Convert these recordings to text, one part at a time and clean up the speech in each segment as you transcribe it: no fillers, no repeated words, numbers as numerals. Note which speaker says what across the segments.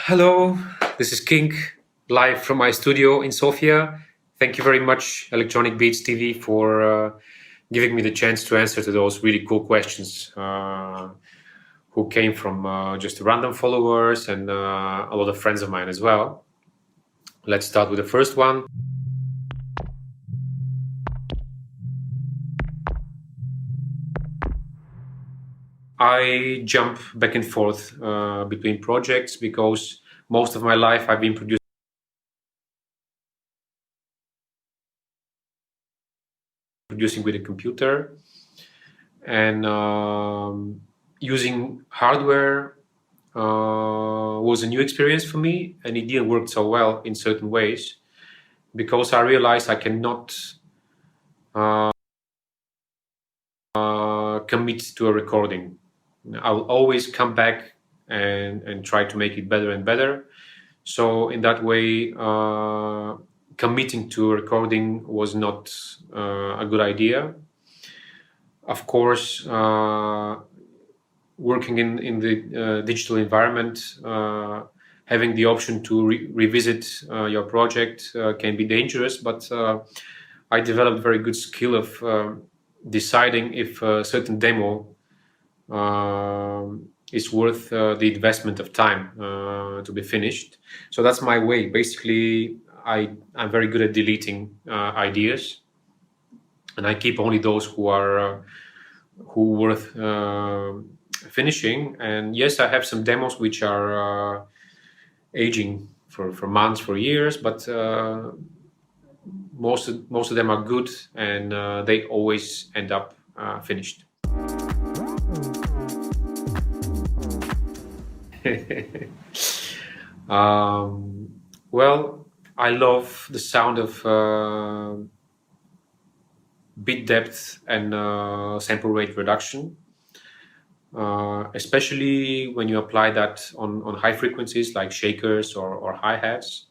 Speaker 1: Hello, this is KinK, live from my studio in Sofia. Thank you very much, Electronic Beats TV, for giving me the chance to answer to those really cool questions who came from just random followers and a lot of friends of mine as well. Let's start with the first one. I jump back and forth between projects because most of my life I've been producing with a computer, and using hardware was a new experience for me, and it didn't work so well in certain ways because I realized I cannot commit to a recording. I'll always come back and try to make it better and better. So in that way, committing to a recording was not a good idea. Of course, working in the digital environment, having the option to revisit your project can be dangerous, but I developed very good skill of deciding if a certain demo is worth the investment of time to be finished. So that's my way. Basically, I'm very good at deleting ideas, and I keep only those who are worth finishing. And yes, I have some demos which are aging for months, for years, but most of them are good, and they always end up finished. Well, I love the sound of bit depth and sample rate reduction, especially when you apply that on high frequencies like shakers or hi-hats.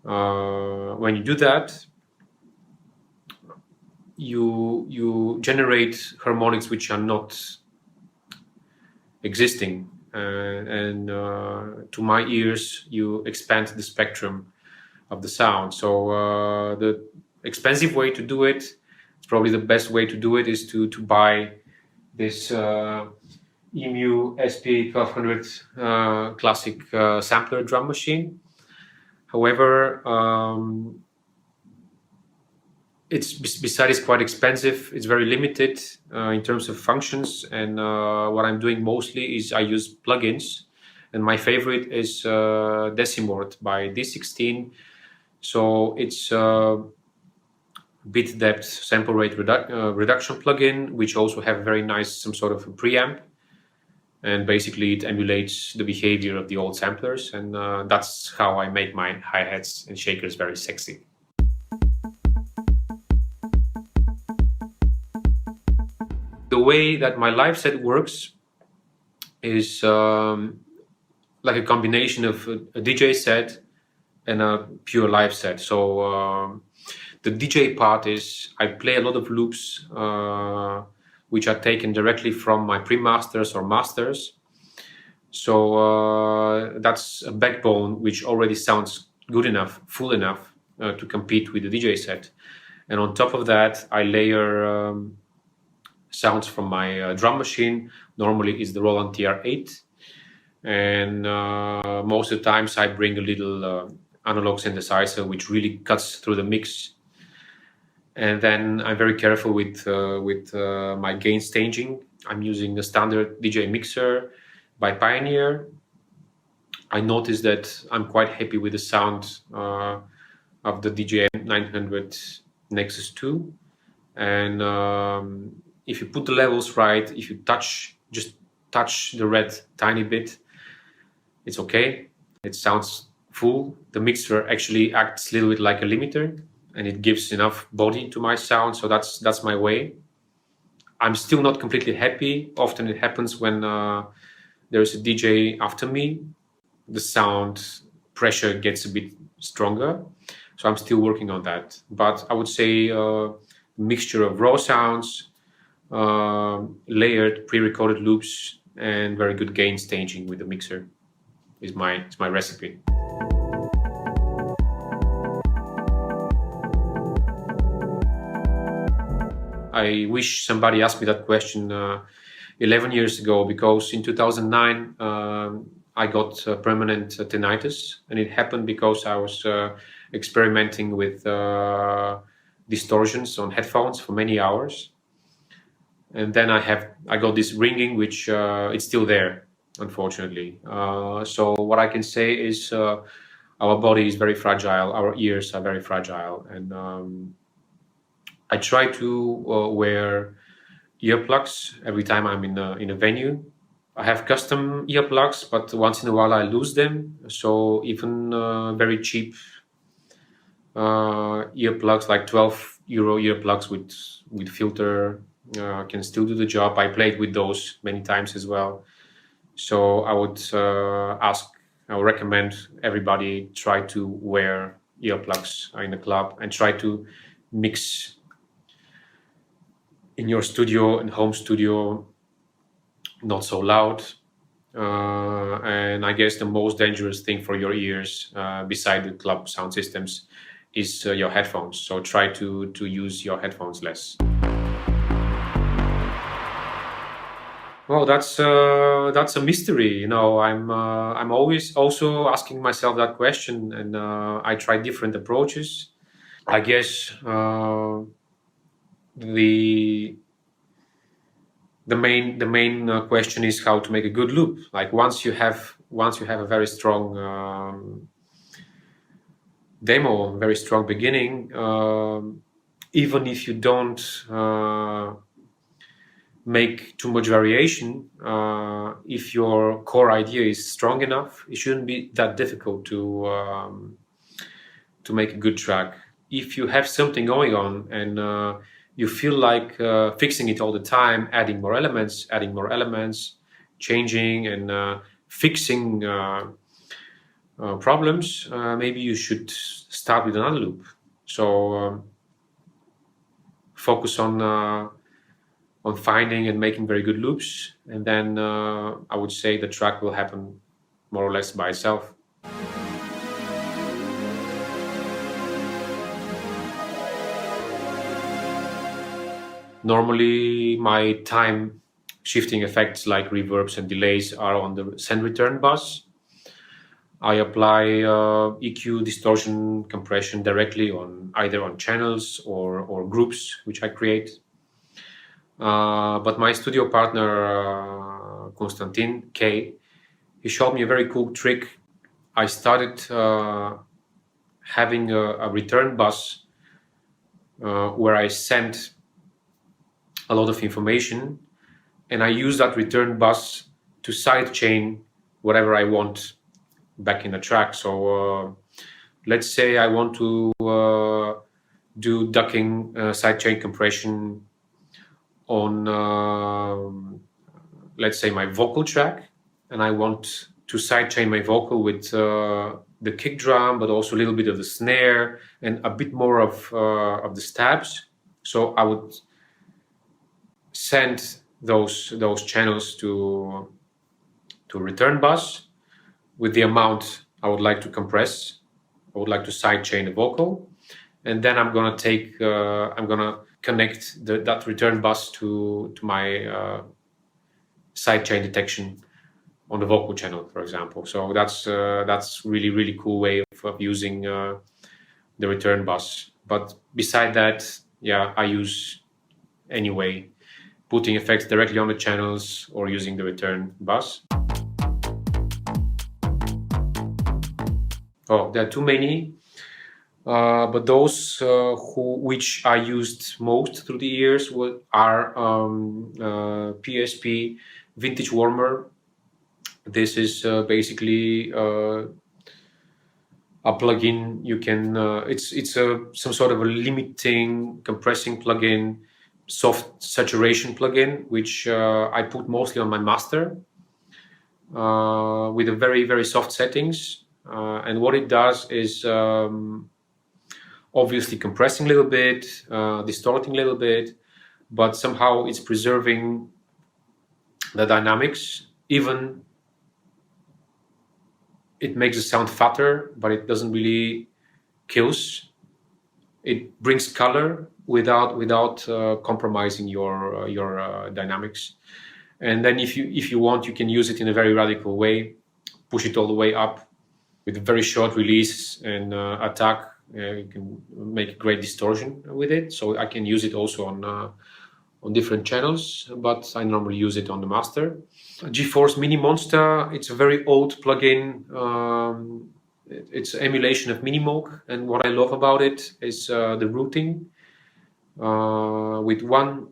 Speaker 1: When you do that, you generate harmonics which are not existing, and to my ears you expand the spectrum of the sound. So the expensive way to do it, it's probably the best way to do it, is to buy this EMU SP1200 classic sampler drum machine. However, besides it's quite expensive, it's very limited in terms of functions, and what I'm doing mostly is I use plugins, and my favorite is Decimort by D16. So it's bit depth sample rate reduction plugin, which also have very nice some sort of a preamp, and basically it emulates the behavior of the old samplers, and that's how I make my hi-hats and shakers very sexy. The way that my live set works is like a combination of a DJ set and a pure live set. So the DJ part is I play a lot of loops which are taken directly from my pre-masters or masters. So that's a backbone which already sounds good enough, full enough to compete with the DJ set. And on top of that, I layer sounds from my drum machine. Normally it's the Roland TR-8, and most of the times I bring a little analog synthesizer which really cuts through the mix. And then I'm very careful with my gain staging. I'm using a standard DJ mixer by Pioneer. I noticed that I'm quite happy with the sound of the DJI 900 Nexus 2, and if you put the levels right, if you just touch the red tiny bit, it's okay. It sounds full. The mixer actually acts a little bit like a limiter, and it gives enough body to my sound. So that's my way. I'm still not completely happy. Often it happens when there's a DJ after me, the sound pressure gets a bit stronger. So I'm still working on that. But I would say mixture of raw sounds, layered pre-recorded loops, and very good gain staging with the mixer is my recipe. I wish somebody asked me that question 11 years ago, because in 2009 I got permanent tinnitus, and it happened because I was experimenting with distortions on headphones for many hours, and then I got this ringing, which it's still there, unfortunately. So what I can say is our body is very fragile, our ears are very fragile, and I try to wear earplugs every time I'm in a venue. I have custom earplugs, but once in a while I lose them. So even very cheap earplugs, like 12 euro earplugs with filter, can still do the job. I played with those many times as well. So I would recommend everybody try to wear earplugs in the club and try to mix in your studio and home studio, not so loud. And I guess the most dangerous thing for your ears, beside the club sound systems, is your headphones. So try to use your headphones less. Well, that's a mystery. I'm always also asking myself that question, and I try different approaches. I guess the main question is how to make a good loop. Like once you have a very strong demo, very strong beginning, even if you don't make too much variation, if your core idea is strong enough, it shouldn't be that difficult to make a good track. If you have something going on and you feel like fixing it all the time, adding more elements, changing and fixing problems, maybe you should start with another loop. So focus on finding and making very good loops, and then I would say the track will happen more or less by itself. Normally, my time shifting effects like reverbs and delays are on the send return bus. I apply EQ, distortion, compression directly on either on channels or groups which I create. But my studio partner, Konstantin K, he showed me a very cool trick. I started having a return bus where I sent a lot of information, and I use that return bus to sidechain whatever I want back in the track. So let's say I want to do ducking, sidechain compression on, let's say, my vocal track, and I want to sidechain my vocal with the kick drum, but also a little bit of the snare and a bit more of the stabs. So I would send those channels to return bus with the amount I would like to compress. I would like to sidechain the vocal, and then I'm gonna connect that return bus to my sidechain detection on the vocal channel, for example. So that's really cool way of using the return bus. But beside that, I use anyway putting effects directly on the channels or using the return bus. Oh, there are too many, but those which I used most through the years are PSP Vintage Warmer. This is basically a plugin. You can it's some sort of a limiting, compressing plugin, soft saturation plugin, which I put mostly on my master with a very soft settings. And what it does is obviously compressing a little bit, distorting a little bit, but somehow it's preserving the dynamics. Even it makes the sound fatter, but it doesn't really kills. It brings color without compromising your dynamics. And then if you want, you can use it in a very radical way, push it all the way up with a very short release and attack. You can make great distortion with it. So I can use it also on different channels, but I normally use it on the master. GeForce Mini Monster, it's a very old plugin. It's an emulation of Minimoog, and what I love about it is the routing. With one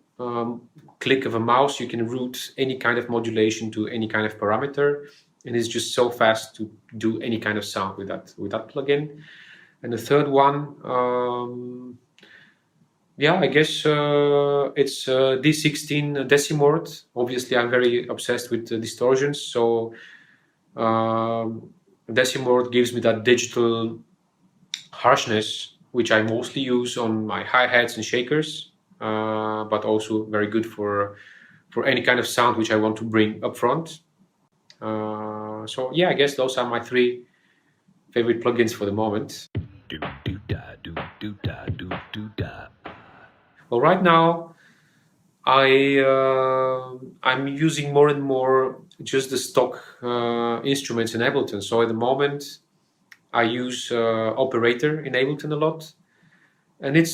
Speaker 1: click of a mouse, you can route any kind of modulation to any kind of parameter, and it's just so fast to do any kind of sound with that plugin. And the third one, I guess it's D16 Decimort. Obviously, I'm very obsessed with distortions, so Decimort gives me that digital harshness, which I mostly use on my hi-hats and shakers, but also very good for any kind of sound which I want to bring up front. So yeah, I guess those are my 3 favorite plugins for the moment. Well, right now I'm using more and more just the stock instruments in Ableton. So at the moment I use operator in Ableton a lot, and it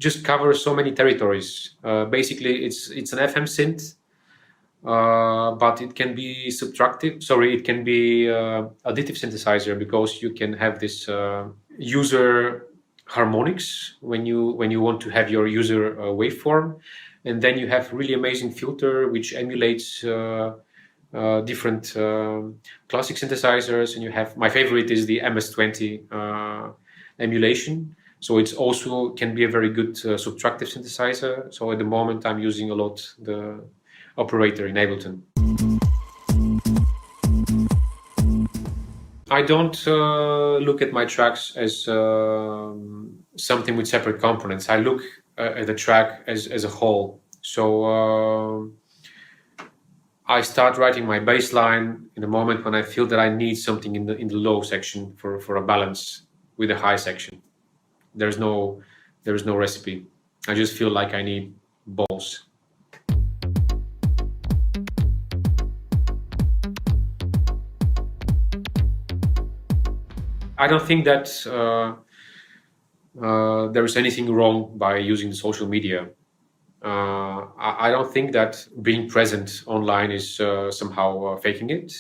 Speaker 1: just covers so many territories. Basically it's an FM synth, but it can be it can be additive synthesizer, because you can have this user harmonics when you want to have your user waveform, and then you have really amazing filter which emulates different classic synthesizers, and you have, my favorite is the MS-20 emulation, so it's also can be a very good subtractive synthesizer. So at the moment I'm using a lot the operator in Ableton. I don't look at my tracks as something with separate components. I look at the track as a whole. So I start writing my bass line in the moment when I feel that I need something in the low section for a balance with the high section. There is no recipe. I just feel like I need balls. I don't think that there is anything wrong by using social media. I don't think that being present online is somehow faking it,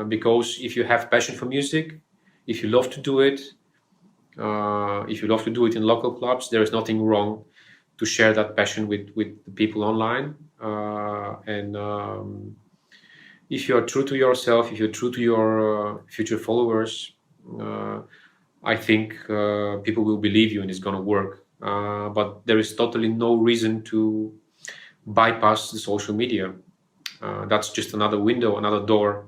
Speaker 1: because if you have passion for music, if you love to do it, if you love to do it in local clubs, there is nothing wrong to share that passion with the people online. And if you are true to yourself, if you're true to your future followers, I think people will believe you and it's going to work. But there is totally no reason to bypass the social media. That's just another window, another door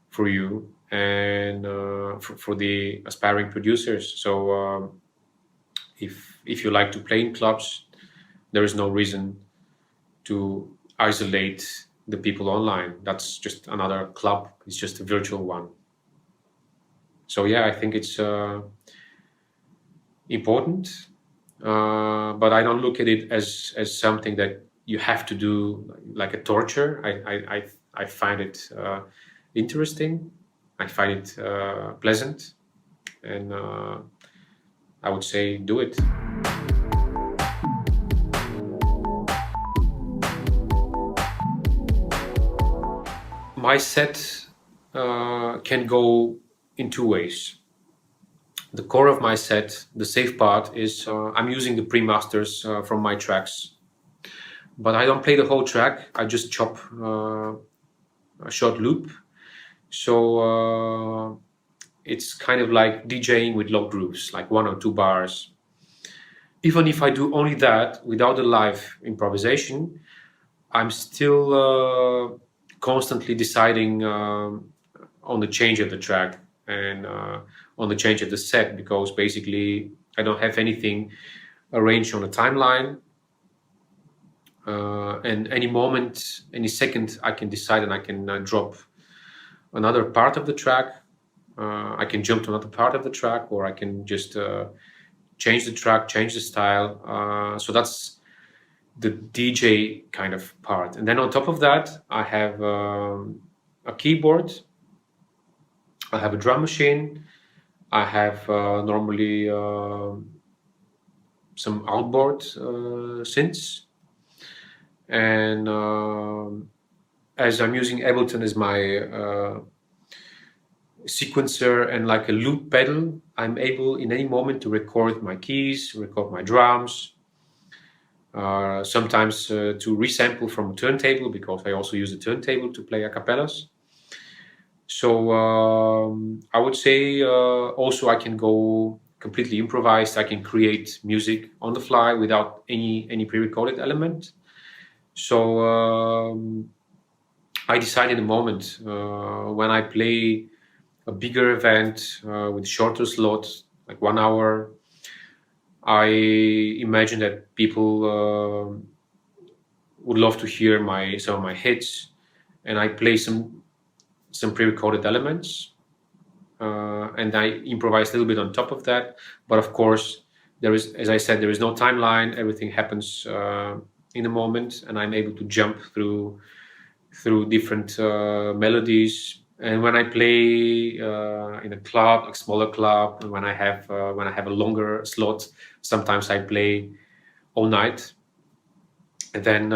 Speaker 1: for you and for the aspiring producers. So if you like to play in clubs, there is no reason to isolate the people online. That's just another club. It's just a virtual one. So yeah, I think it's important, but I don't look at it as something that you have to do like a torture. I find it interesting. I find it pleasant, and I would say do it. My set can go in 2 ways. The core of my set, the safe part, is I'm using the pre-masters from my tracks, but I don't play the whole track. I just chop a short loop. So it's kind of like DJing with log grooves, like 1 or 2 bars. Even if I do only that without the live improvisation, I'm still constantly deciding on the change of the track. and on the change of the set, because basically I don't have anything arranged on a timeline. And any moment, any second, I can decide and I can drop another part of the track. I can jump to another part of the track, or I can just change the track, change the style. So that's the DJ kind of part. And then on top of that, I have a keyboard, I have a drum machine, I have normally some outboard synths. And as I'm using Ableton as my sequencer and like a loop pedal, I'm able in any moment to record my keys, record my drums, sometimes to resample from a turntable, because I also use a turntable to play a cappellas. So I would say also I can go completely improvised. I can create music on the fly without any pre-recorded element. So I decide in a moment when I play a bigger event with shorter slots, like 1 hour, I imagine that people would love to hear some of my hits, and I play some pre-recorded elements, and I improvise a little bit on top of that. But of course, there is, as I said, there is no timeline. Everything happens in a moment, and I'm able to jump through different melodies. And when I play in a club, a smaller club, when I have a longer slot, sometimes I play all night. And then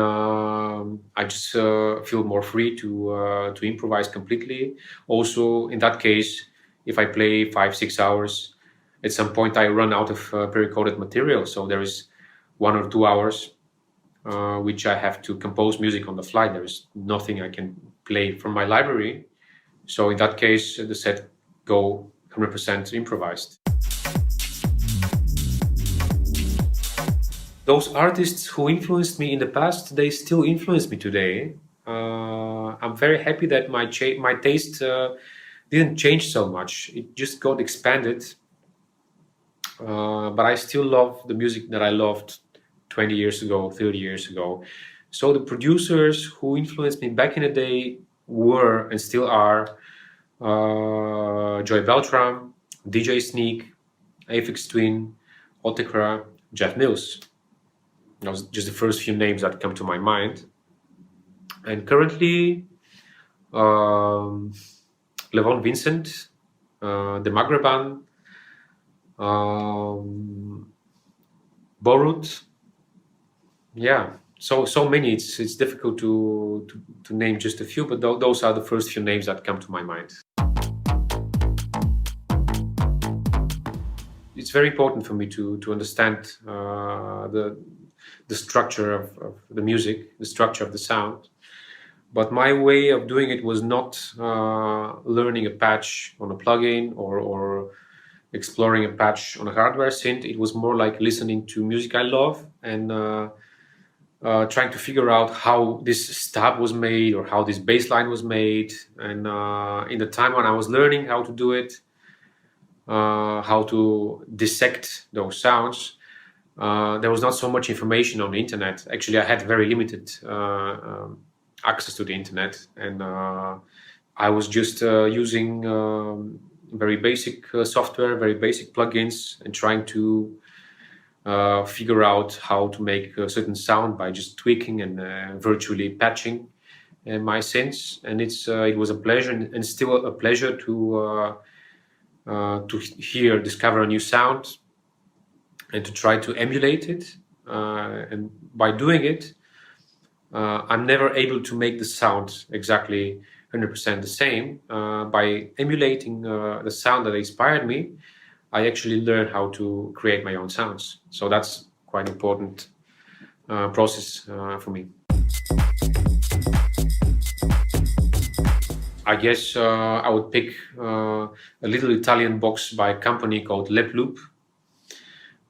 Speaker 1: I just feel more free to improvise completely. Also, in that case, if I play 5-6 hours, at some point I run out of pre-recorded material. So there is 1 or 2 hours which I have to compose music on the fly. There is nothing I can play from my library. So in that case, the set go 100% improvised. Those artists who influenced me in the past, they still influence me today. I'm very happy that my taste didn't change so much. It just got expanded. But I still love the music that I loved 20 years ago, 30 years ago. So the producers who influenced me back in the day were and still are Joy Beltram, DJ Sneak, Aphex Twin, Autocra, Jeff Mills. Those are just the first few names that come to my mind. And currently, Levon Vincent, De Magreban, Borut. Yeah, so many. It's difficult to name just a few, but those are the first few names that come to my mind. It's very important for me to understand the structure of the music, the structure of the sound. But my way of doing it was not learning a patch on a plugin or exploring a patch on a hardware synth. It was more like listening to music I love and trying to figure out how this stab was made or how this bass line was made. And in the time when I was learning how to do it, how to dissect those sounds, there was not so much information on the internet. Actually, I had very limited access to the internet, and I was just using very basic software, very basic plugins, and trying to figure out how to make a certain sound by just tweaking and virtually patching my synths. And it was a pleasure, and still a pleasure to discover a new sound and to try to emulate it. And by doing it, I'm never able to make the sound exactly 100% the same. By emulating the sound that inspired me, I actually learn how to create my own sounds. So that's quite an important process for me. I guess I would pick a little Italian box by a company called Loop.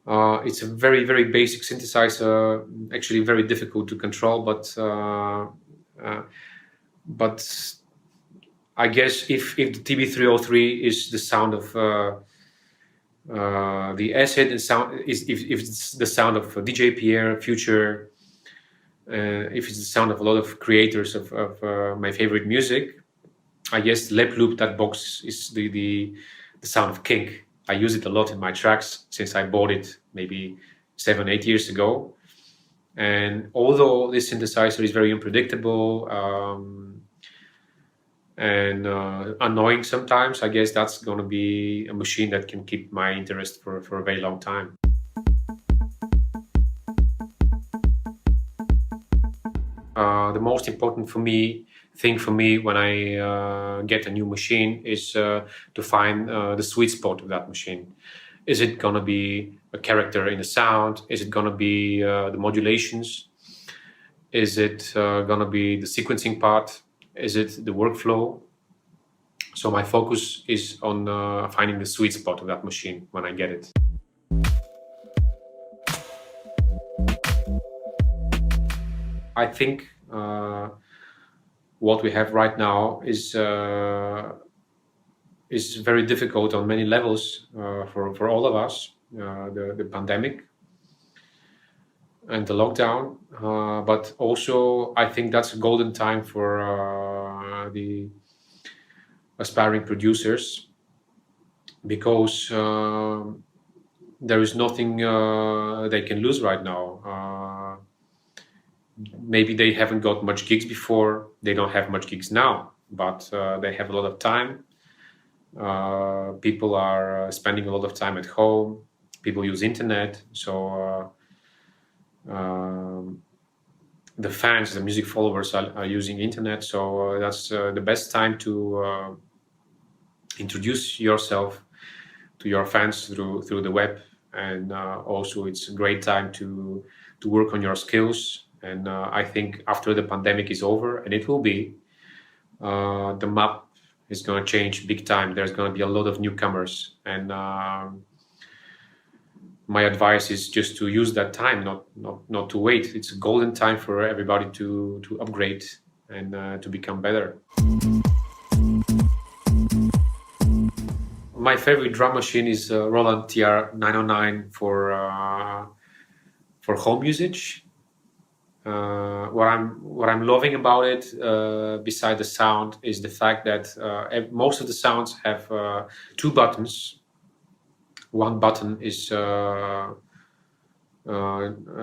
Speaker 1: It's a very, very basic synthesizer, actually very difficult to control, but I guess if the TB303 is the sound of the acid and sound if it's the sound of DJ Pierre, Future, if it's the sound of a lot of creators of my favorite music, I guess lap loop, that box, is the sound of KinK. I use it a lot in my tracks since I bought it maybe 7-8 years ago. And although this synthesizer is very unpredictable and annoying sometimes, I guess that's going to be a machine that can keep my interest for a very long time. The most important thing for me when I get a new machine is to find the sweet spot of that machine. Is it going to be a character in the sound? Is it going to be the modulations? Is it going to be the sequencing part? Is it the workflow? So my focus is on finding the sweet spot of that machine when I get it. I think what we have right now is very difficult on many levels for all of us. The pandemic and the lockdown, but also I think that's a golden time for the aspiring producers, because there is nothing they can lose right now. Maybe they haven't got much gigs before, they don't have much gigs now, but they have a lot of time. People are spending a lot of time at home. People use internet, so the fans, the music followers are using internet. So that's the best time to introduce yourself to your fans through the web, and also it's a great time to work on your skills. And I think after the pandemic is over, and it will be, the map is going to change big time. There's going to be a lot of newcomers, and my advice is just to use that time, not to wait. It's a golden time for everybody to upgrade and to become better. My favorite drum machine is Roland TR-909 for home usage. What I'm loving about it, beside the sound, is the fact that most of the sounds have two buttons. One button is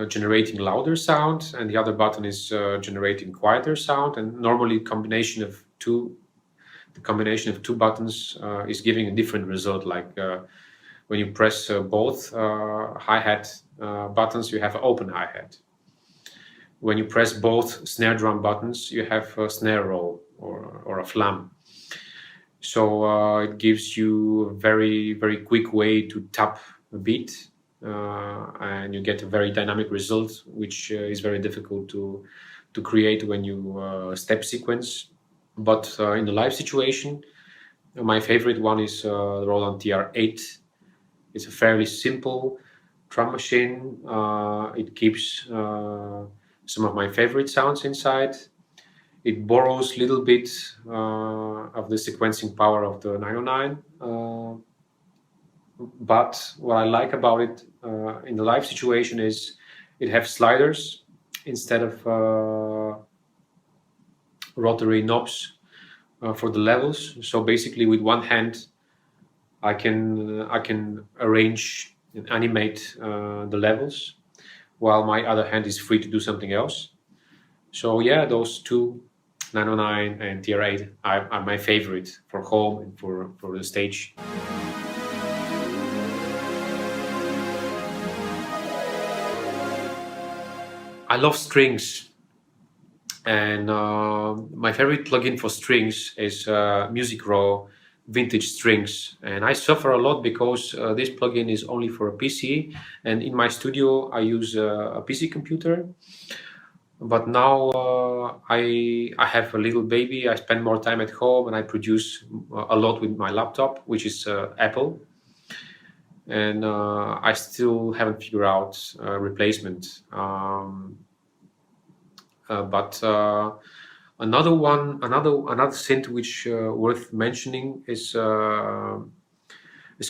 Speaker 1: generating louder sound, and the other button is generating quieter sound. And normally, the combination of two buttons is giving a different result. Like when you press both hi-hat buttons, you have an open hi-hat. When you press both snare drum buttons, you have a snare roll or a flam. So it gives you a very, very quick way to tap a beat, and you get a very dynamic result, which is very difficult to create when you step sequence. But in the live situation, my favorite one is the Roland TR-8. It's a fairly simple drum machine. It keeps some of my favorite sounds inside. It borrows a little bit of the sequencing power of the 909. But what I like about it in the live situation is it has sliders instead of rotary knobs for the levels. So basically, with one hand, I can arrange and animate the levels, while my other hand is free to do something else. So yeah, those two, 909 and TR-8, are my favorite for home and for the stage. I love strings, and my favorite plugin for strings is Music Raw Vintage Strings. And I suffer a lot because this plugin is only for a PC, and in my studio I use a PC computer. But now I have a little baby. I spend more time at home, and I produce a lot with my laptop, which is Apple. And I still haven't figured out a replacement. But Another synth which worth mentioning is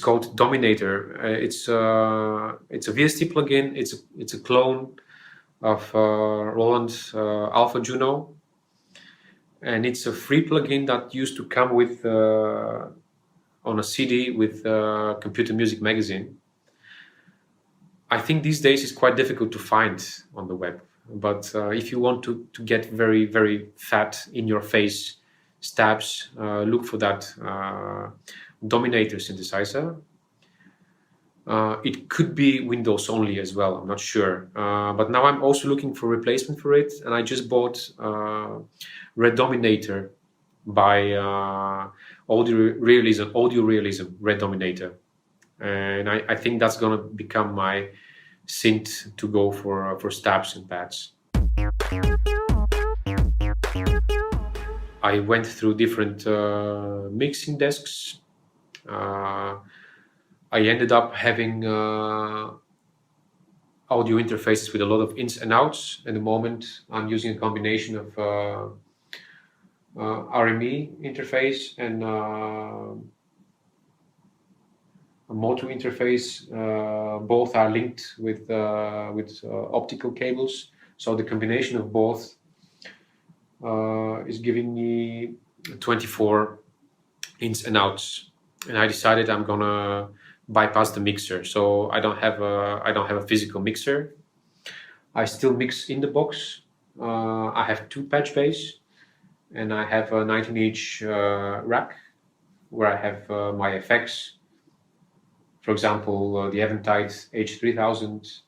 Speaker 1: called Dominator. It's a VST plugin. It's a clone of Roland Alpha Juno, and it's a free plugin that used to come with on a CD with Computer Music Magazine. I think these days it's quite difficult to find on the web. But if you want to get very, very fat in your face stabs, look for that Dominator synthesizer. It could be Windows only as well, I'm not sure. But now I'm also looking for replacement for it, and I just bought Red Dominator by Audio Realism Red Dominator. And I think that's going to become my synth to go for stabs and pads. I went through different mixing desks. I ended up having audio interfaces with a lot of ins and outs. At the moment, I'm using a combination of RME interface and a moto interface. Both are linked with optical cables, so the combination of both is giving me 24 ins and outs. And I decided I'm gonna bypass the mixer, so I don't have a physical mixer. I still mix in the box. I have 2 patch bays, and I have a 19-inch rack where I have my effects. For example, the Eventide H3000,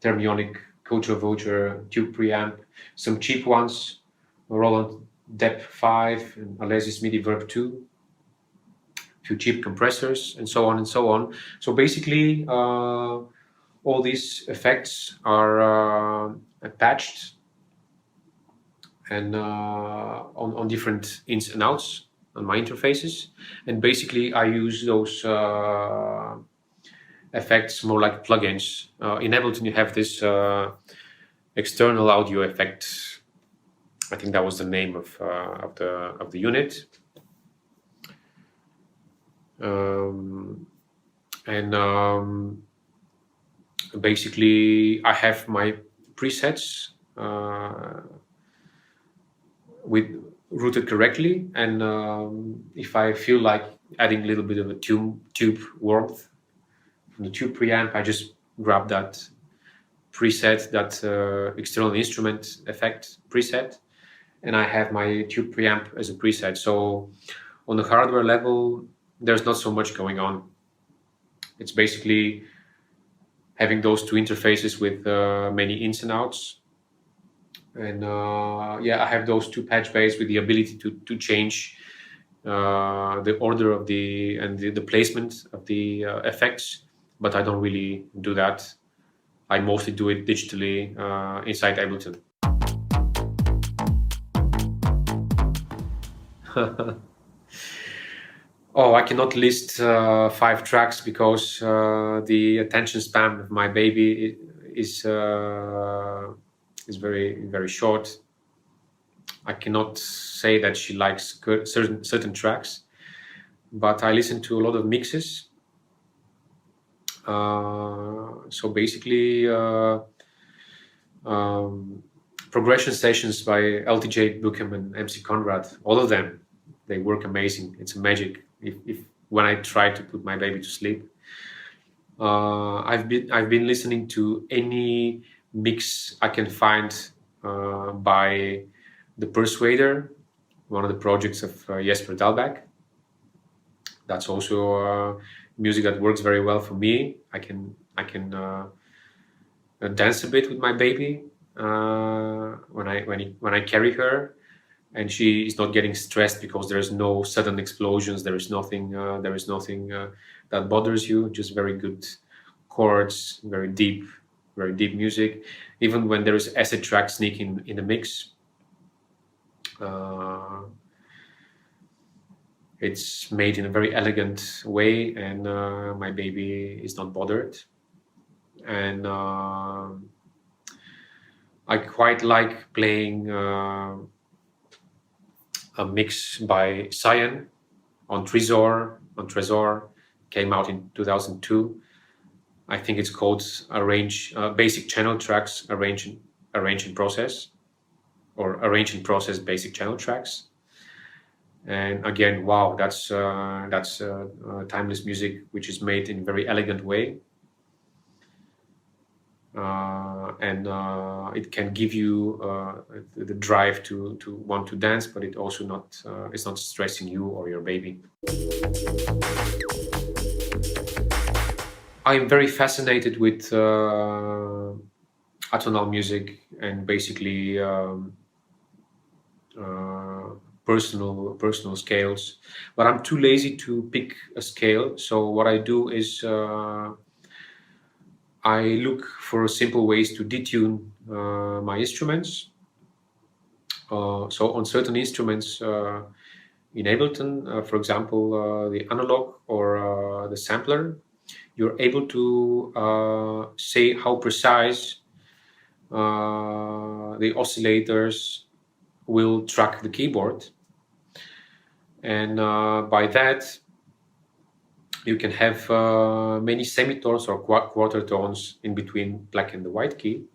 Speaker 1: Thermionic Culture Vulture tube preamp, some cheap ones, Roland Dep 5 and Alesis MIDI Verb 2, a few cheap compressors, and so on and so on. So basically, all these effects are patched and on different ins and outs on my interfaces. And basically, I use those effects more like plugins. In Ableton, you have this external audio effect. I think that was the name of the unit. Basically, I have my presets routed correctly, and if I feel like adding a little bit of a tube warmth from the tube preamp, I just grab that preset, that external instrument effect preset, and I have my tube preamp as a preset. So on the hardware level, there's not so much going on. It's basically having those 2 interfaces with many ins and outs. And yeah, I have those 2 patch bays with the ability to change the order of the placement of the effects, but I don't really do that. I mostly do it digitally inside Ableton. Oh, I cannot list 5 tracks because the attention span of my baby is very, very short. I cannot say that she likes certain tracks, but I listen to a lot of mixes. So basically, progression sessions by LTJ Buchem and MC Conrad, all of them, they work amazing. It's magic. If when I try to put my baby to sleep, I've been listening to any mix I can find by The Persuader, one of the projects of Jesper Dalbæk. That's also music that works very well for me. I can dance a bit with my baby when I carry her, and she is not getting stressed because there is no sudden explosions. There is nothing that bothers you. Just very good chords, very deep music. Even when there is acid track sneaking in the mix, it's made in a very elegant way, and my baby is not bothered. And I quite like playing a mix by Cyan on Trésor, came out in 2002. I think it's called basic channel tracks arrange in process, or arrange in process basic channel tracks. And again, wow, that's timeless music, which is made in a very elegant way. And it can give you the drive to want to dance, but it also it's not stressing you or your baby. I'm very fascinated with atonal music and basically personal scales, but I'm too lazy to pick a scale. So what I do is I look for simple ways to detune my instruments. So on certain instruments in Ableton, for example, the analog or the sampler, you're able to say how precise the oscillators will track the keyboard. And by that, you can have many semitones or quarter tones in between black and the white key.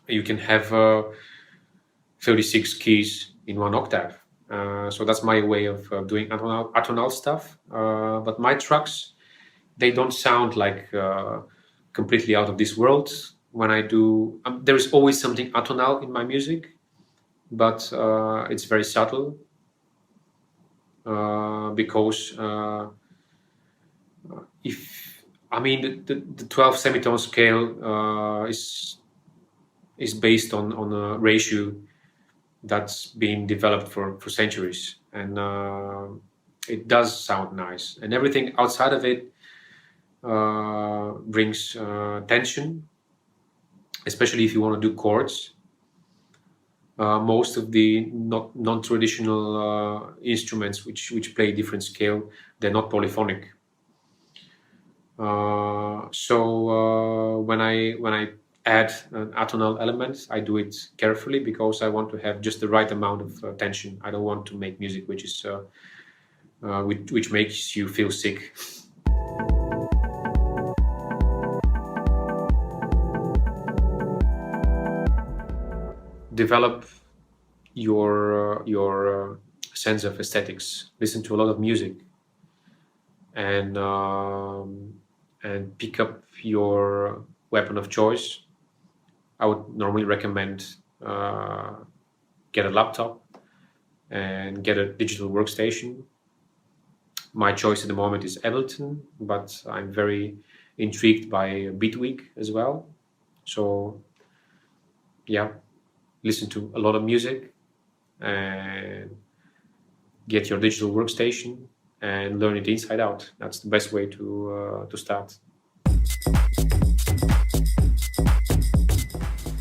Speaker 1: You can have 36 keys in one octave. So that's my way of doing atonal stuff. But my tracks, they don't sound like completely out of this world. When I do, there is always something atonal in my music, but it's very subtle. Because the 12 semitone scale is based on a ratio that's been developed for centuries, and it does sound nice, and everything outside of it brings tension, especially if you want to do chords. Most of the non-traditional instruments which play different scale, they're not polyphonic. So when I add an atonal element, I do it carefully because I want to have just the right amount of tension. I don't want to make music which is which makes you feel sick. Develop your sense of aesthetics. Listen to a lot of music, and pick up your weapon of choice. I would normally recommend get a laptop and get a digital workstation. My choice at the moment is Ableton, but I'm very intrigued by Beatweek as well. So yeah, listen to a lot of music and get your digital workstation and learn it inside out. That's the best way to start.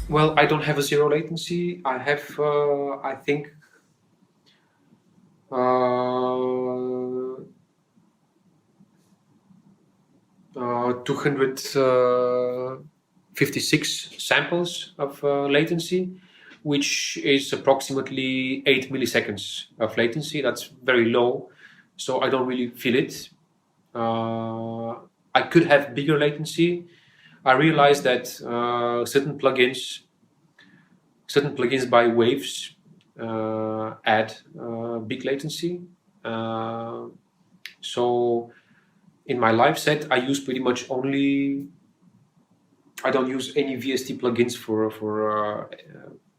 Speaker 1: Well, I don't have a zero latency. I have, I think, 256 samples of latency, which is approximately 8 milliseconds of latency. That's very low, so I don't really feel it. I could have bigger latency. I realized that certain plugins by Waves add big latency. So in my live set, I use pretty much only. I don't use any VST plugins for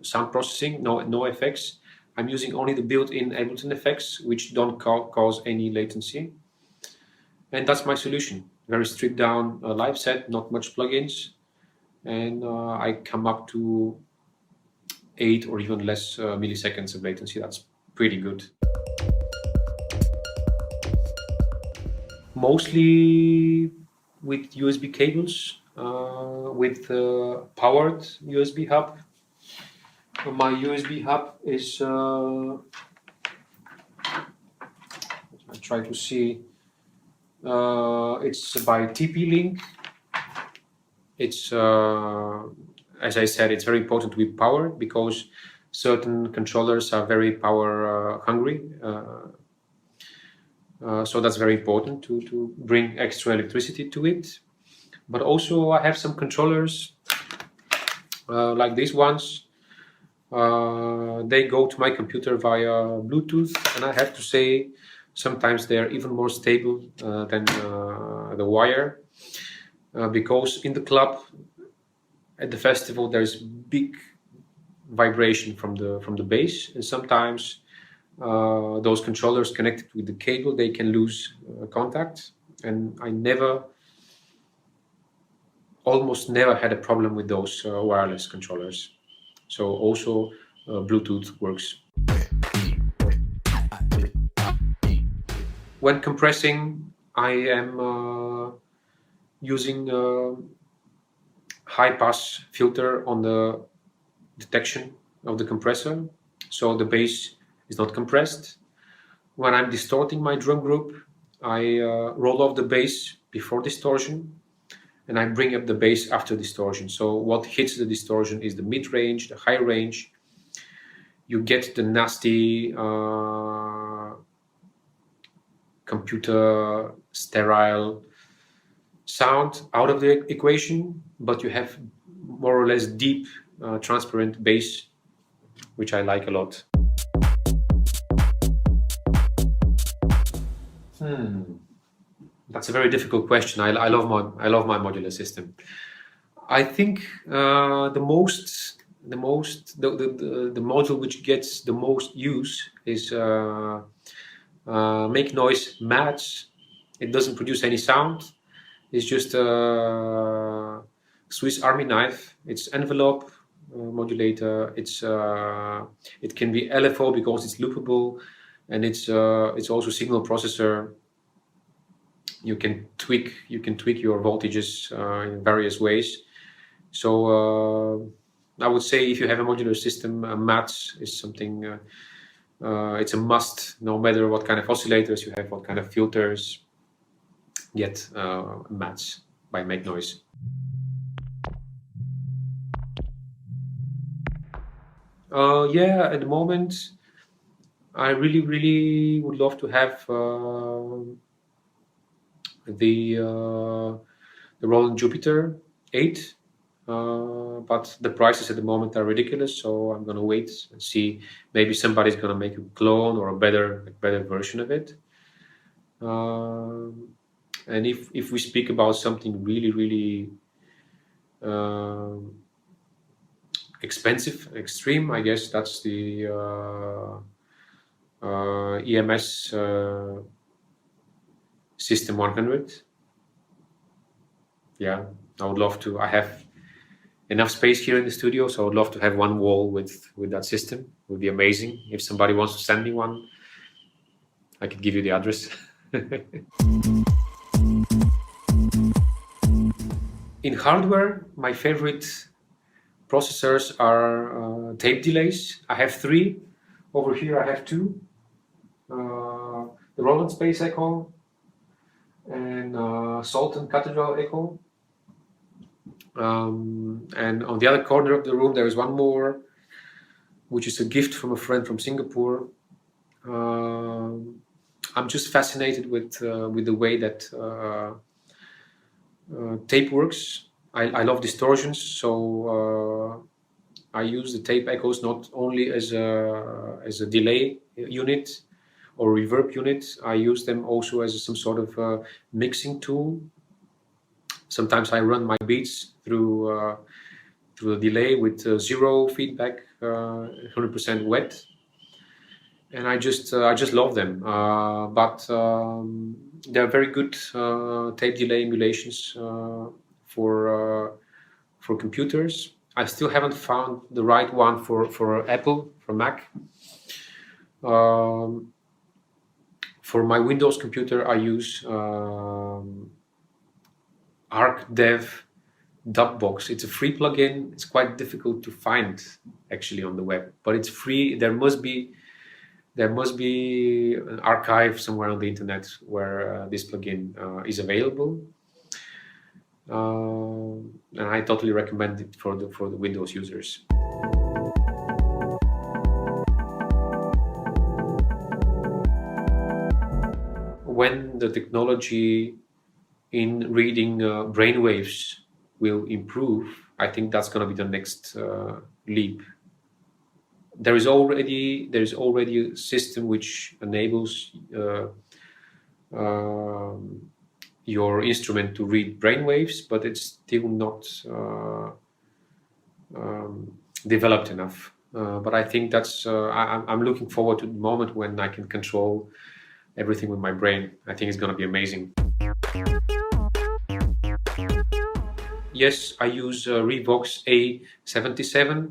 Speaker 1: sound processing. No effects. I'm using only the built-in Ableton effects, which don't cause any latency. And that's my solution. Very stripped down live set, not much plugins, and I come up to 8 or even less milliseconds of latency. That's pretty good. Mostly with USB cables, with powered USB hub. My USB hub is, I try to see, it's by TP-Link. It's, as I said, it's very important to be powered because Certain controllers are very power hungry, so that's very important to bring extra electricity to it. But also I have some controllers like these ones. They go to my computer via Bluetooth, and I have to say sometimes they're even more stable than the wire, because in the club at the festival there's big vibration from the bass, and sometimes those controllers connected with the cable, they can lose contact, and I almost never had a problem with those wireless controllers. So also Bluetooth works. When compressing, I am using high pass filter on the detection of the compressor, so the bass is not compressed. When I'm distorting my drum group, I roll off the bass before distortion, and I bring up the bass after distortion. So what hits the distortion is the mid-range, the high range. You get the nasty computer sterile sound out of the equation, but you have more or less deep transparent bass, which I like a lot. That's a very difficult question. I love my modular system. I think the module which gets the most use is make noise match. It doesn't produce any sound. It's just a Swiss Army knife. It's envelope modulator. It can be LFO because it's loopable, and it's also signal processor. You can tweak your voltages in various ways. So I would say if you have a modular system, a match is something. It's a must, no matter what kind of oscillators you have, what kind of filters. Get a match by make noise. Yeah, at the moment, I really would love to have the Roland Jupiter 8, but the prices at the moment are ridiculous, so I'm gonna wait and see. Maybe somebody's gonna make a clone or a better version of it. And if we speak about something really expensive, extreme, I guess that's the EMS System 100. Yeah, I would love to. I have enough space here in the studio, so I would love to have one wall with that system. It would be amazing. If somebody wants to send me one, I could give you the address. In hardware, my favorite processors are tape delays. I have 3. Over here I have 2. The Roland Space Echo and Sultan Cathedral Echo. And on the other corner of the room there is one more, which is a gift from a friend from Singapore. I'm just fascinated with the way that tape works. I love distortions, so I use the tape echoes not only as a delay unit or reverb unit. I use them also as some sort of mixing tool. Sometimes I run my beats through the delay with 0 feedback, 100% wet, and I just love them. But they're very good tape delay emulations for computers. I still haven't found the right one for Apple, for Mac. For my Windows computer, I use ArcDev Dubbox. It's a free plugin. It's quite difficult to find actually on the web, but it's free. There must be an archive somewhere on the internet where this plugin is available, and I totally recommend it for the Windows users. when the technology in reading brainwaves will improve, I think that's going to be the next leap. There is already a system which enables your instrument to read brainwaves, but it's still not developed enough. But I think that's I'm looking forward to the moment when I can control everything with my brain. I think it's going to be amazing. Yes, I use Revox A77.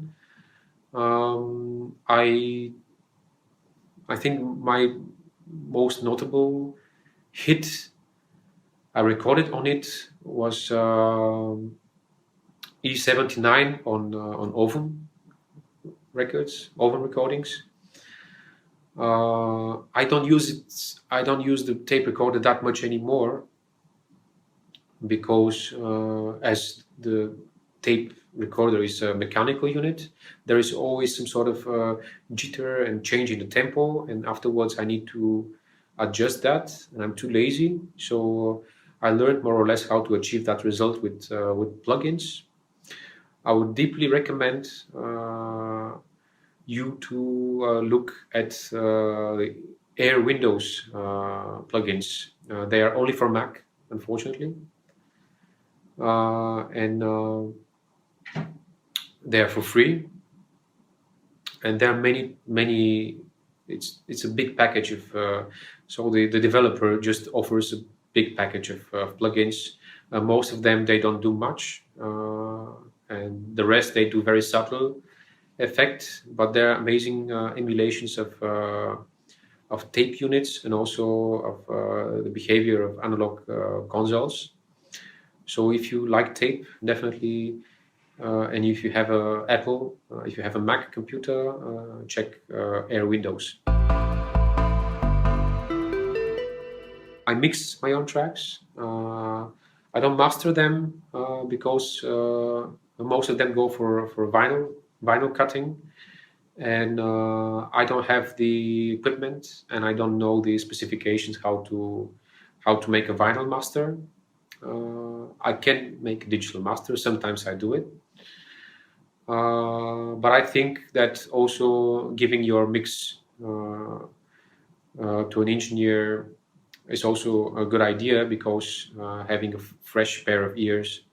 Speaker 1: I think my most notable hit I recorded on it was E79 on Oven recordings. I don't use it. I don't use the tape recorder that much anymore because as the tape recorder is a mechanical unit, there is always some sort of jitter and change in the tempo, and afterwards I need to adjust that, and I'm too lazy. So I learned more or less how to achieve that result with plugins. I would deeply recommend you to look at the Air Windows plugins. They are only for Mac, unfortunately, and they are for free. And there are many. It's a big package of. So the developer just offers a big package of plugins. Most of them they don't do much, and the rest they do very subtle effect. But they're amazing emulations of tape units and also of the behavior of analog consoles. So if you like tape, definitely, and if you have a Apple, if you have a Mac computer, check Air Windows. I mix my own tracks. I don't master them because most of them go for vinyl cutting, and I don't have the equipment and I don't know the specifications how to make a vinyl master. I can make a digital master. Sometimes I do it, but I think that also giving your mix to an engineer is also a good idea, because having a fresh pair of ears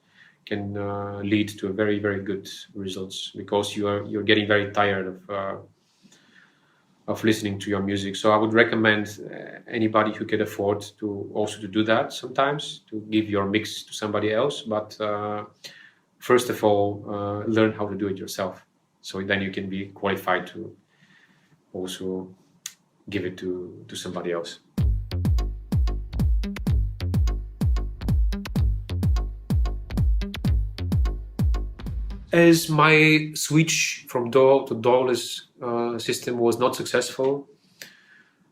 Speaker 1: can lead to very, very good results, because you're getting very tired of listening to your music. So I would recommend anybody who can afford to also to do that sometimes, to give your mix to somebody else. But first of all, learn how to do it yourself. So then you can be qualified to also give it to somebody else. As my switch from DAW to DAWless system was not successful,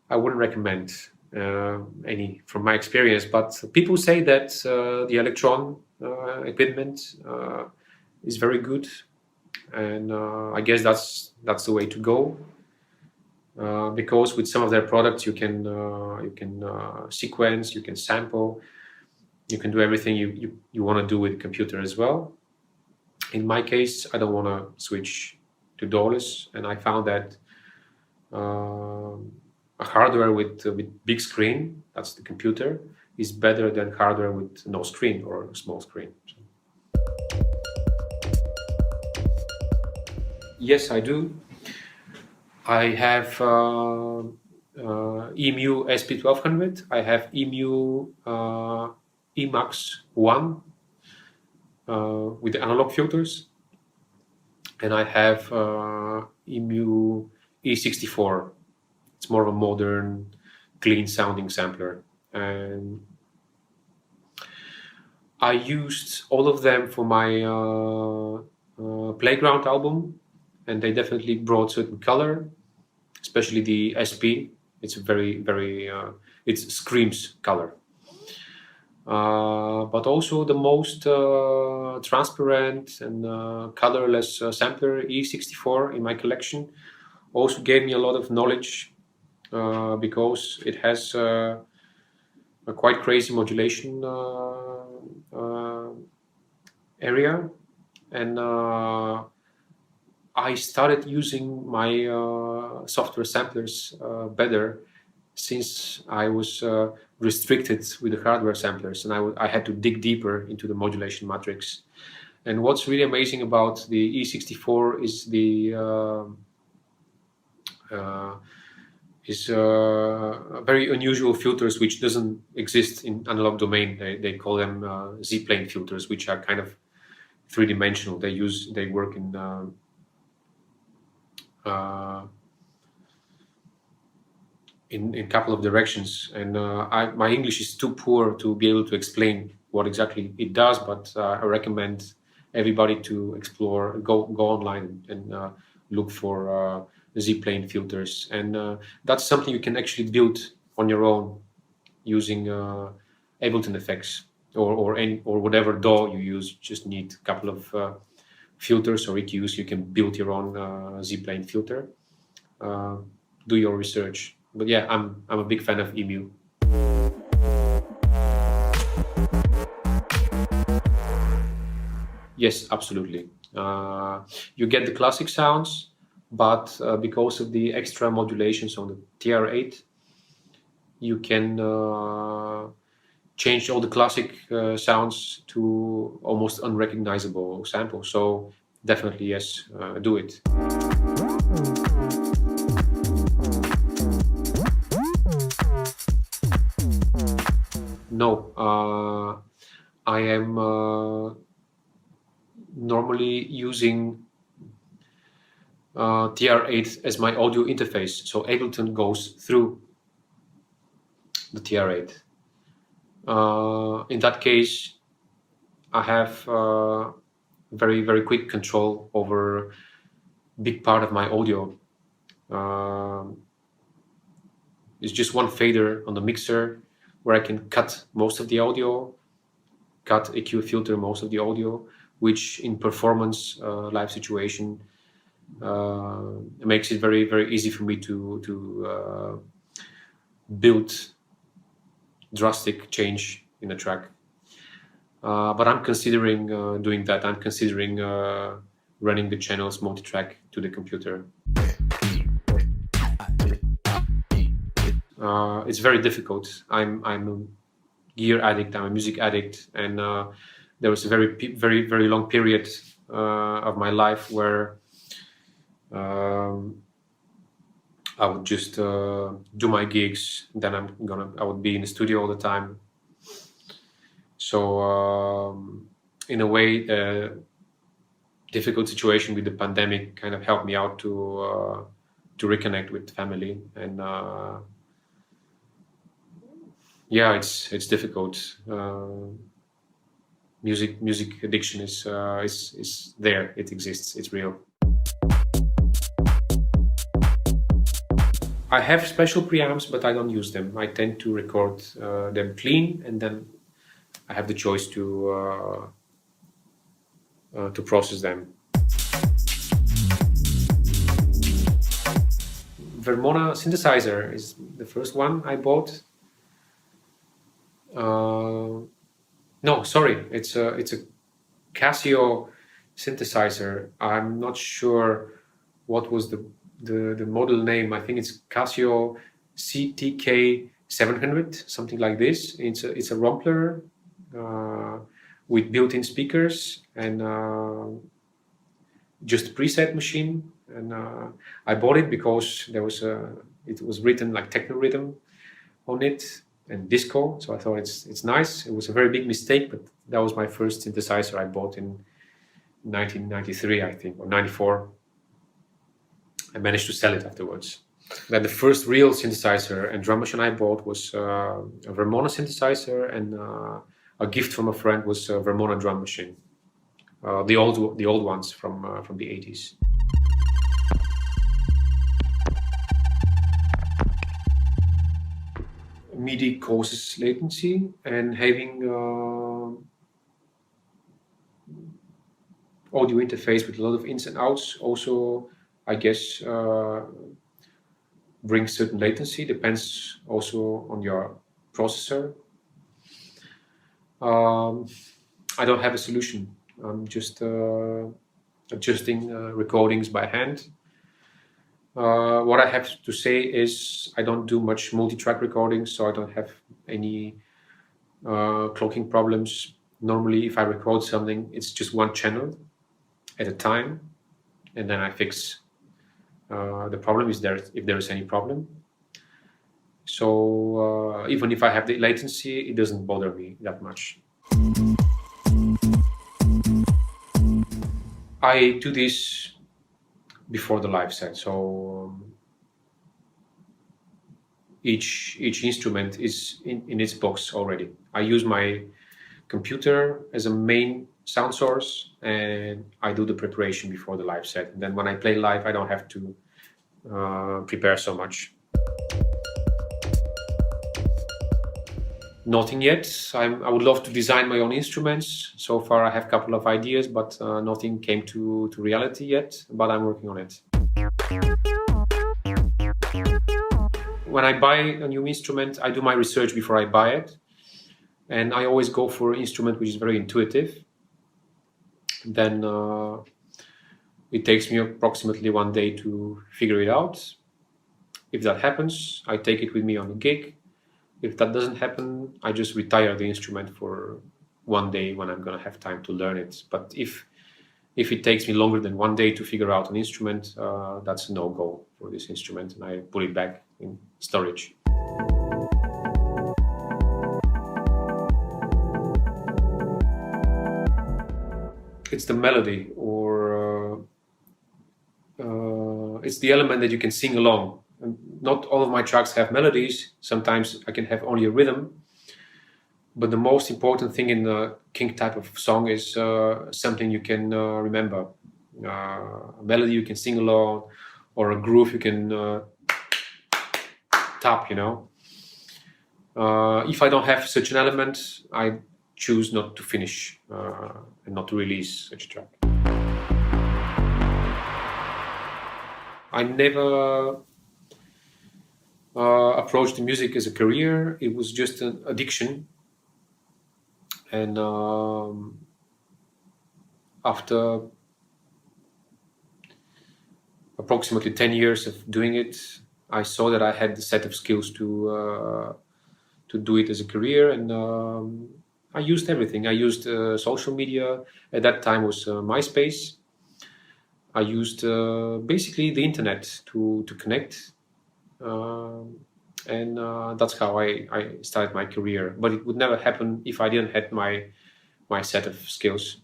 Speaker 1: I wouldn't recommend any from my experience. But people say that the Electron equipment is very good, and I guess that's the way to go. Because with some of their products, you can sequence, you can sample, you can do everything you want to do with the computer as well. In my case, I don't want to switch to DAWless, and I found that a hardware with big screen, that's the computer, is better than hardware with no screen or a small screen. So. Yes, I do. I have EMU SP1200. I have EMU Emax 1. With the analog filters, and I have EMU E64. It's more of a modern, clean sounding sampler, and I used all of them for my Playground album, and they definitely brought certain color, especially the SP. It's very, very, it screams color. But also the most transparent and colorless sampler E64 in my collection also gave me a lot of knowledge, because it has a quite crazy modulation area, and I started using my software samplers better since I was restricted with the hardware samplers, and I had to dig deeper into the modulation matrix. And what's really amazing about the E64 is the very unusual filters which doesn't exist in analog domain. They call them Z-plane filters, which are kind of three-dimensional. They work in a couple of directions, and my English is too poor to be able to explain what exactly it does, but I recommend everybody to explore, go online and look for Z-plane filters, and that's something you can actually build on your own using Ableton effects or whatever DAW you use. You just need a couple of filters or EQs. You can build your own Z-plane filter. Do your research. But yeah, I'm a big fan of EMU. Yes, absolutely. You get the classic sounds, but because of the extra modulations on the TR8, you can change all the classic sounds to almost unrecognizable samples. So definitely, yes, do it. No, I am normally using TR8 as my audio interface. So Ableton goes through the TR8. In that case, I have very, very quick control over a big part of my audio. It's just one fader on the mixer where I can cut most of the audio, cut EQ filter most of the audio, which in performance live situation makes it very, very easy for me to build drastic change in a track. But I'm considering doing that. I'm considering running the channels multi-track to the computer. It's very difficult. I'm a gear addict. I'm a music addict, and there was a very, very, very long period of my life where I would just do my gigs. Then I would be in the studio all the time. So in a way, the difficult situation with the pandemic kind of helped me out to reconnect with family, and yeah, it's difficult. Music addiction is there. It exists. It's real. I have special preamps, but I don't use them. I tend to record them clean, and then I have the choice to process them. Vermona synthesizer is the first one I bought. No, sorry, it's a Casio synthesizer. I'm not sure what was the model name. I think it's Casio CTK 700, something like this. It's a Rumpler with built-in speakers and just a preset machine. And I bought it because it was written like techno rhythm on it and disco. So I thought it's nice. It was a very big mistake, but that was my first synthesizer I bought in 1993, I think, or 94. I managed to sell it afterwards. Then the first real synthesizer and drum machine I bought was a Vermona synthesizer, and a gift from a friend was a Vermona drum machine, the old ones from the 80s. MIDI causes latency, and having audio interface with a lot of ins and outs also, I guess, brings certain latency. Depends also on your processor. I don't have a solution. I'm just adjusting recordings by hand. What I have to say is I don't do much multi-track recordings, so I don't have any clocking problems. Normally, if I record something, it's just one channel at a time, and then I fix the problem if there is any problem. So even if I have the latency, it doesn't bother me that much. I do this before the live set, so each instrument is in its box already. I use my computer as a main sound source, and I do the preparation before the live set. And then when I play live, I don't have to prepare so much. Nothing yet. I would love to design my own instruments. So far I have a couple of ideas, but nothing came to reality yet, but I'm working on it. When I buy a new instrument, I do my research before I buy it. And I always go for an instrument which is very intuitive. Then it takes me approximately 1 day to figure it out. If that happens, I take it with me on a gig. If that doesn't happen, I just retire the instrument for 1 day when I'm going to have time to learn it. But if it takes me longer than 1 day to figure out an instrument, that's a no-go for this instrument, and I put it back in storage. It's the melody, or it's the element that you can sing along. And not all of my tracks have melodies. Sometimes I can have only a rhythm. But the most important thing in the KinK type of song is something you can remember. A melody you can sing along, or a groove you can tap, you know. If I don't have such an element, I choose not to finish and not to release such a track. I never approached the music as a career. It was just an addiction. And after approximately 10 years of doing it, I saw that I had the set of skills to do it as a career. And I used everything. I used social media. At that time was MySpace. I used basically the internet to connect. And that's how I started my career. But it would never happen if I didn't have my set of skills.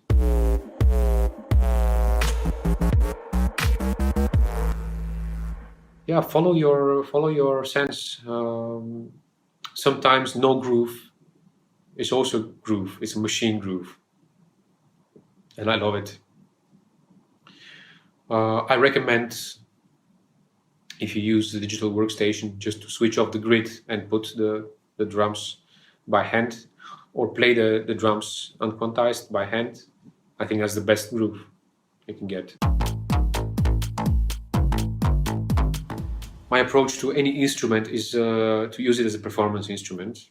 Speaker 1: Yeah, follow your sense. Sometimes no groove is also groove. It's a machine groove, and I love it. I recommend, if you use the digital workstation, just to switch off the grid and put the drums by hand, or play the drums unquantized by hand. I think that's the best groove you can get. My approach to any instrument is to use it as a performance instrument.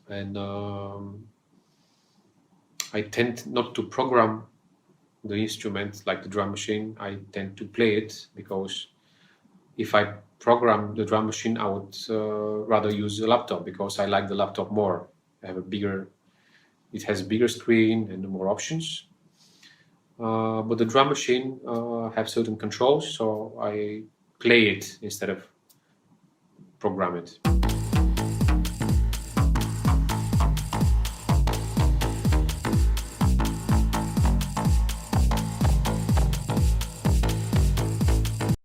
Speaker 1: And I tend not to program the instrument like the drum machine. I tend to play it, because if I program the drum machine, I would rather use a laptop, because I like the laptop more. It has a bigger screen and more options. But the drum machine have certain controls, so I play it instead of program it.